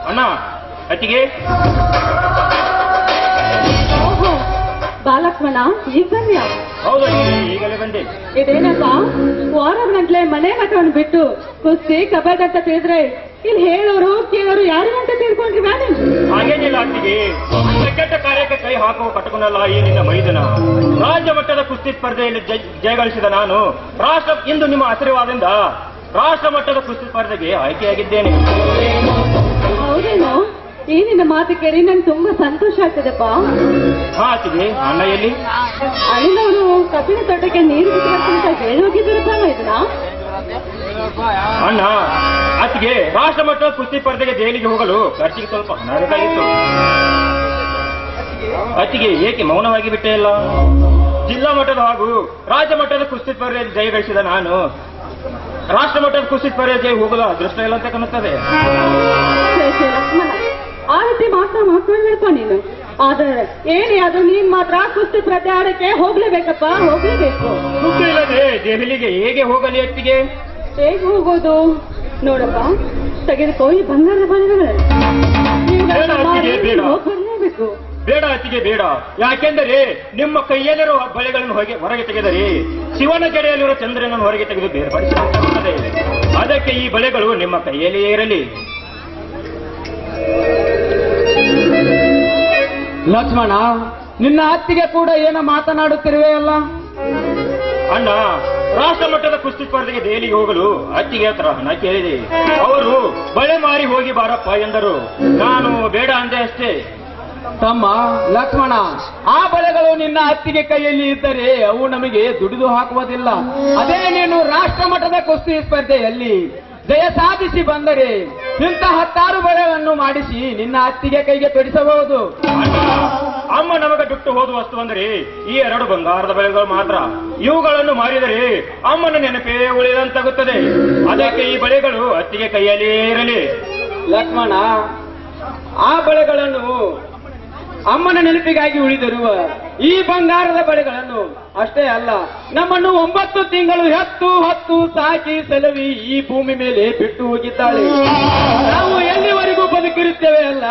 ಅಣ್ಣ ಅತ್ತಿಗೆ. ಬಾಲಕ್ಷ್ಮಣ ಈ ಸಮಯ? ಹೌದು ಈಗಲೇ ಬಂದೆ. ಇದೇನಪ್ಪ ವಾರದ ಗಂಟ್ಲೆ ಮನೆ ಮಠವನ್ನು ಬಿಟ್ಟು ಕುಸ್ತಿ ಕಬಡ್ಡಿ ಅಂತ ತಿಳಿದ್ರೆ ಇಲ್ಲಿ ಹೇಳೋರು ಕೇಳೋರು ಯಾರು ಅಂತ ತಿಳ್ಕೊಂಡ್ರಿ ನಾನು? ಹಾಗೇನಿಲ್ಲ ಅತ್ತಿಗೆ, ಕೆಟ್ಟ ಕಾರ್ಯಕ್ಕೆ ಕೈ ಹಾಕುವ ಕಟಕನಲ್ಲ ಈ ನಿನ್ನ ಮೈದನ. ರಾಜ್ಯ ಮಟ್ಟದ ಕುಸ್ತಿ ಸ್ಪರ್ಧೆಯಲ್ಲಿ ಜಯಗಳಿಸಿದ ನಾನು ಇಂದು ನಿಮ್ಮ ಆಶೀರ್ವಾದದಿಂದ ರಾಷ್ಟ್ರ ಮಟ್ಟದ ಕುಸ್ತಿ ಸ್ಪರ್ಧೆಗೆ ಆಯ್ಕೆಯಾಗಿದ್ದೇನೆ. ಹೌದೇನೋ? ಈ ನಿನ್ನ ಮಾತು ಕೇಳಿ ನಂಗೆ ತುಂಬಾ ಸಂತೋಷ ಆಗ್ತದೆಪ್ಪ. ಅತ್ತಿಗೆ, ಅಣ್ಣ ಎಲ್ಲಿ? ಅಣ್ಣನವರು ಕಬ್ಬಿನ ತೋಟಕ್ಕೆ ನೀರು ಬಿಟ್ಟು ಹೇಳಿ ಹೋಗಿದ್ದಾರಪ್ಪ ಇದನ್ನ. ಅಣ್ಣ ಅತ್ತಿಗೆ, ರಾಷ್ಟ್ರ ಮಟ್ಟದ ಕುಸ್ತಿ ಸ್ಪರ್ಧೆಗೆ ದೆಹಲಿಗೆ ಹೋಗಲು ಖರ್ಚಿಗೆ ಸ್ವಲ್ಪ ಹಣ ಬೇಕಾಗಿತ್ತು. ಅತ್ತಿಗೆ ಏಕೆ ಮೌನವಾಗಿ ಬಿಟ್ಟೇ ಇಲ್ಲ? ಜಿಲ್ಲಾ ಮಟ್ಟದ ಹಾಗೂ ರಾಜ್ಯ ಮಟ್ಟದ ಕುಸ್ತಿ ಸ್ಪರ್ಧೆಯಲ್ಲಿ ಜಯಗಳಿಸಿದ ನಾನು ರಾಷ್ಟ್ರ ಮಟ್ಟದ ಕುಸ್ತಿ ಸ್ಪರ್ಧೆ ಜಯ ಹೋಗಲು ಅದೃಷ್ಟ ಇಲ್ಲ ಅಂತ ಕಾಣುತ್ತದೆ. ಆ ರೀತಿ ಮಾತಾಡ್ಬೇಕಪ್ಪ ನೀನು. ಆದ್ರೆ ಏನೇ ಅದು ನೀನ್ ಮಾತ್ರ ಕುಸ್ತಿ ಸ್ಪರ್ಧೆ ಆಡಕ್ಕೆ ಹೋಗ್ಲೇಬೇಕಪ್ಪ, ಹೋಗ್ಲೇಬೇಕು. ದುಡ್ಡು ಇಲ್ಲದೆ ದೆಹಲಿಗೆ ಹೇಗೆ ಹೋಗಲಿ ಅತ್ತಿಗೆ? ಹೇಗೆ ಹೋಗೋದು ನೋಡಪ್ಪ, ತೆಗೆದುಕೋ ಈ ಬಂಗಾರದ ಬಳೆಗಳನ್ನು. ಬರ್ಲೇಬೇಕು. ಬೇಡ ಅತ್ತಿಗೆ ಬೇಡ. ಯಾಕೆಂದರೆ ನಿಮ್ಮ ಕೈಯಲ್ಲಿರುವ ಬಳೆಗಳನ್ನು ಹೊರಗೆ ತೆಗೆದರೆ ಶಿವನ ಜಡೆಯಲ್ಲಿರುವ ಚಂದ್ರನನ್ನು ಹೊರಗೆ ತೆಗೆದು ಬೇರ್ಪಡಿಸುತ್ತದೆ. ಅದಕ್ಕೆ ಈ ಬಳೆಗಳು ನಿಮ್ಮ ಕೈಯಲ್ಲಿಯೇ ಇರಲಿ. ಲಕ್ಷ್ಮಣ, ನಿನ್ನ ಅತ್ತಿಗೆ ಕೂಡ ಏನೋ ಮಾತನಾಡುತ್ತಿರುವೆ ಅಲ್ಲ? ಅಣ್ಣ, ರಾಷ್ಟ್ರ ಮಟ್ಟದ ಕುಸ್ತಿ ಸ್ಪರ್ಧೆಗೆ ದೆಹಲಿಗೆ ಹೋಗಲು ಅತ್ತಿಗೆ ಹತ್ರ ಹಣ ಕೇಳಿದೆ. ಅವರು ಬಳೆ ಮಾರಿ ಹೋಗಿ ಬಾರಪ್ಪ ಎಂದರು. ನಾನು ಬೇಡ ಅಂದೆ ಅಷ್ಟೇ. ತಮ್ಮ ಲಕ್ಷ್ಮಣ, ಆ ಬಳೆಗಳು ನಿನ್ನ ಅತ್ತಿಗೆ ಕೈಯಲ್ಲಿ ಇದ್ದರೆ ಅವು ನಮಗೆ ದುಡಿದು ಹಾಕುವುದಿಲ್ಲ. ಅದೇ ನೀನು ರಾಷ್ಟ್ರ ಮಟ್ಟದ ಕುಸ್ತಿ ಸ್ಪರ್ಧೆಯಲ್ಲಿ ಜಯ ಸಾಧಿಸಿ ಬಂದರೆ ಇಂಥ 10 ಬಳೆಗಳನ್ನು ಮಾಡಿಸಿ ನಿನ್ನ ಅತ್ತಿಗೆ ಕೈಗೆ ತೊಡಿಸಬಹುದು. ಅಮ್ಮ ನಮಗೆ ಬಿಟ್ಟು ಹೋದ ವಸ್ತು ಅಂದರೆ ಈ 2 ಬಂಗಾರದ ಬಳೆಗಳು ಮಾತ್ರ. ಇವುಗಳನ್ನು ಮಾರಿದರೆ ಅಮ್ಮನ ನೆನಪೇ ಉಳಿದಂತಾಗುತ್ತದೆ. ಅದಕ್ಕೆ ಈ ಬಳೆಗಳು ಅತ್ತಿಗೆ ಕೈಯಲ್ಲಿ ಇರಲಿ. ಲಕ್ಷ್ಮಣ, ಆ ಬಳೆಗಳನ್ನು ಅಮ್ಮನ ನೆನಪಿಗಾಗಿ ಉಳಿದಿರುವ ಈ ಬಂಗಾರದ ಬಳೆಗಳನ್ನು ಅಷ್ಟೇ ಅಲ್ಲ, ನಮ್ಮನ್ನು 9 ತಿಂಗಳು ಹೊತ್ತು ಸಾಕಿ ಸೆಲವಿ ಈ ಭೂಮಿ ಮೇಲೆ ಬಿಟ್ಟು ಹೋಗಿದ್ದಾಳೆ. ನಾವು ಎಲ್ಲಿವರೆಗೂ ಬದುಕಿರುತ್ತೇವೆ ಅಲ್ಲ,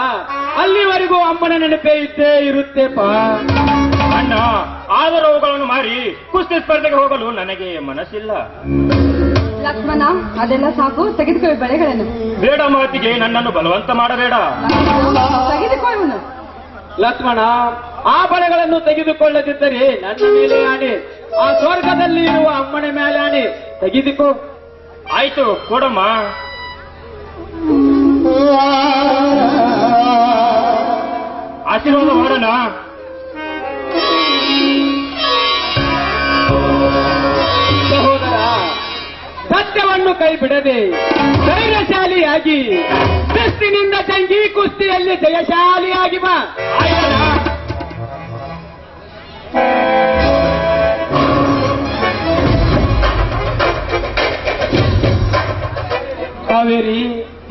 ಅಲ್ಲಿವರೆಗೂ ಅಮ್ಮನ ನೆನಪೇ ಇದ್ದೇ ಇರುತ್ತೇಪ. ಅಣ್ಣ, ಆದರೂ ಅವುಗಳನ್ನು ಮಾರಿ ಕುಸ್ತಿ ಸ್ಪರ್ಧೆಗೆ ಹೋಗಲು ನನಗೆ ಮನಸ್ಸಿಲ್ಲ. ಲಕ್ಷ್ಮಣ, ಅದೆಲ್ಲ ಸಾಕು, ತೆಗೆದುಕೋ ಬಳೆಗಳನ್ನು. ಬೇಡ ಮಾತಿಗೆ ನನ್ನನ್ನು ಬಲವಂತ ಮಾಡಬೇಡ. ತೆಗೆದುಕೋ ಇವನು. ಲಕ್ಷ್ಮಣ, ಆ ಬಳೆಗಳನ್ನು ತೆಗೆದುಕೊಳ್ಳದಿದ್ದರೆ ನನ್ನ ಮೇಲೆ ಆಣೆ, ಆ ಸ್ವರ್ಗದಲ್ಲಿ ಇರುವ ಅಮ್ಮನ ಮೇಲೆ ಆಣೆ, ತೆಗೆದುಕೋ. ಆಯ್ತು, ಕೊಡಮ್ಮ. ಆಶೀರ್ವಾದ ಮಾಡೋಣ. ಸಹೋದರ, ಸತ್ಯವನ್ನು ಕೈ ಬಿಡದೆ ಧೈರ್ಯಶಾಲಿಯಾಗಿ ಶಿಸ್ತಿನಿಂದ ಜಂಗಿ ಕುಸ್ತಿಯಲ್ಲಿ ಜಯಶಾಲಿಯಾಗಿ ಬಾ. ಕಾವೇರಿ,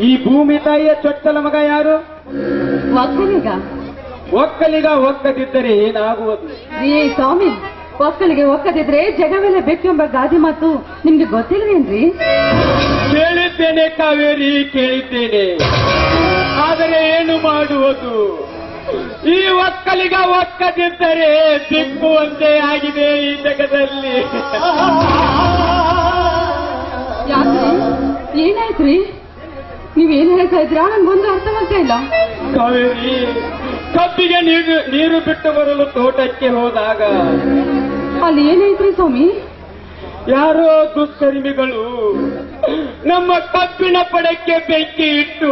ಈ ಭೂಮಿ ತಾಯಿಯ ಚೊಚ್ಚಲ ಮಗ ಯಾರು? ಒಕ್ಕಲಿಗ. ಒಕ್ಕಲಿಗ ಒಕ್ಕದಿದ್ದರೆ ಏನಾಗುವುದು? ಸ್ವಾಮಿ, ಒಕ್ಕಲಿಗೆ ಒಕ್ಕದಿದ್ರೆ ಜಗವೆಲ್ಲ ಬೆಕ್ಕೆಂಬ ಗಾದೆ ಮಾತು ನಿಮ್ಗೆ ಗೊತ್ತಿಲ್ವೇನ್ರಿ? ಕೇಳಿದ್ದೇನೆ ಕಾವೇರಿ, ಕೇಳಿದ್ದೇನೆ. ಆದರೆ ಏನು ಮಾಡುವುದು? ಈ ಒಕ್ಕಲಿಗ ಒಕ್ಕದಿದ್ದರೆ ದಿಕ್ಕುವಂತೆ ಆಗಿದೆ ಈ ಜಗದಲ್ಲಿ. ಯಾಕ್ರಿ, ಏನಾಯ್ತ್ರಿ? ನೀವೇನ್ ಹೇಳ್ತಾ ಇದ್ರಾ? ನನ್ಗೊಂದು ಅರ್ಥವಾಗ್ತಾ ಇಲ್ಲ. ಕಾವೇರಿ, ಕಬ್ಬಿಗೆ ನೀರು ಬಿಟ್ಟು ಬರಲು ತೋಟಕ್ಕೆ ಹೋದಾಗ ಅಲ್ಲಿ ಏನಾಯ್ತ್ರಿ ಸ್ವಾಮಿ? ಯಾರೋ ದುಷ್ಕರ್ಮಿಗಳು ನಮ್ಮ ಕಬ್ಬಿನ ಪಡಕ್ಕೆ ಬೆಂಕಿ ಇಟ್ಟು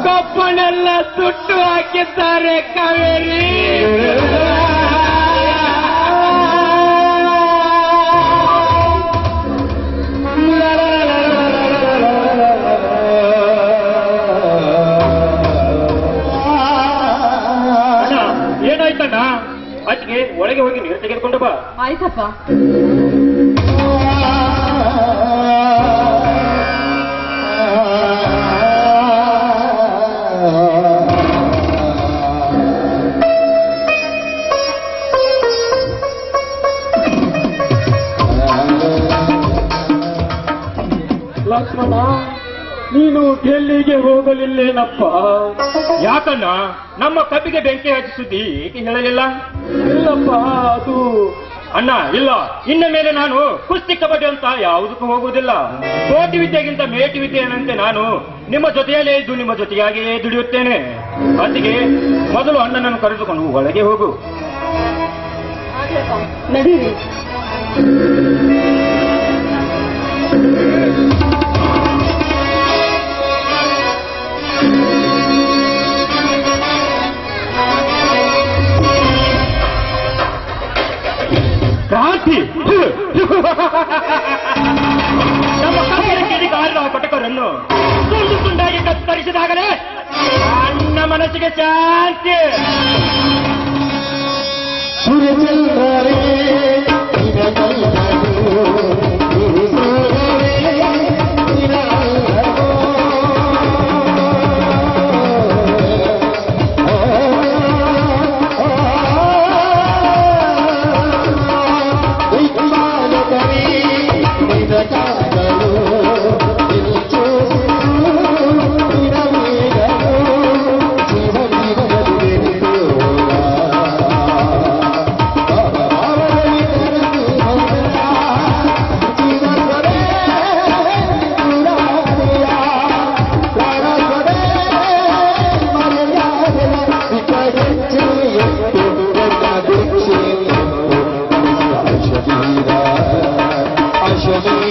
ಕಬ್ಬನ್ನೆಲ್ಲ ಸುಟ್ಟು ಹಾಕಿದ್ದಾರೆ ಕಾವೇರಿ. ಏನಾಯ್ತಣ್ಣ? ಅತ್ತಿಗೆ ಒಳಗೆ ಹೋಗಿ ನೀರು ತೆಗೆದುಕೊಂಡು ಬಾ. ಆಯ್ತಪ್ಪ. ಲಕ್ಷ್ಮಣ, ನೀನು ಡೆಲ್ಲಿಗೆ ಹೋಗಲಿಲ್ಲೇನಪ್ಪ? ಯಾಕಣ್ಣ ನಮ್ಮ ಕಬ್ಬಿಗೆ ಬೆಂಕಿ ಹಚ್ಚಿ ಸುದ್ದಿ ಏಕೆ ಹೇಳಲಿಲ್ಲ? ಇಲ್ಲಪ್ಪ, ಅದು ಅಣ್ಣ ಇಲ್ಲ, ಇನ್ನ ಮೇಲೆ ನಾನು ಕುಸ್ತಿ ಕಬಡ್ಡಿ ಅಂತ ಯಾವುದಕ್ಕೂ ಹೋಗುವುದಿಲ್ಲ. ಕೋಟಿ ವಿದ್ಯೆಗಿಂತ ಮೇಟಿ ವಿದ್ಯೆಯಂತೆ ನಾನು ನಿಮ್ಮ ಜೊತೆಯಲ್ಲೇ ಇದ್ದು ನಿಮ್ಮ ಜೊತೆಯಾಗಿಯೇ ದುಡಿಯುತ್ತೇನೆ. ಅದಕ್ಕೆ ಮೊದಲು ಅಣ್ಣನನ್ನು ಕರೆದುಕೊಂಡು ಒಳಗೆ ಹೋಗು. ನಡೀರಿ. ಕ್ರಾಂತಿ ನಮ್ಮ ಕಿಡಿಗಾರರ ಕಟಕರನ್ನು ತುಂಡು ತುಂಡಾಗಿ ಕತ್ತರಿಸಿದಾಗಲೇ ನನ್ನ ಮನಸ್ಸಿಗೆ ಶಾಂತಿ. I should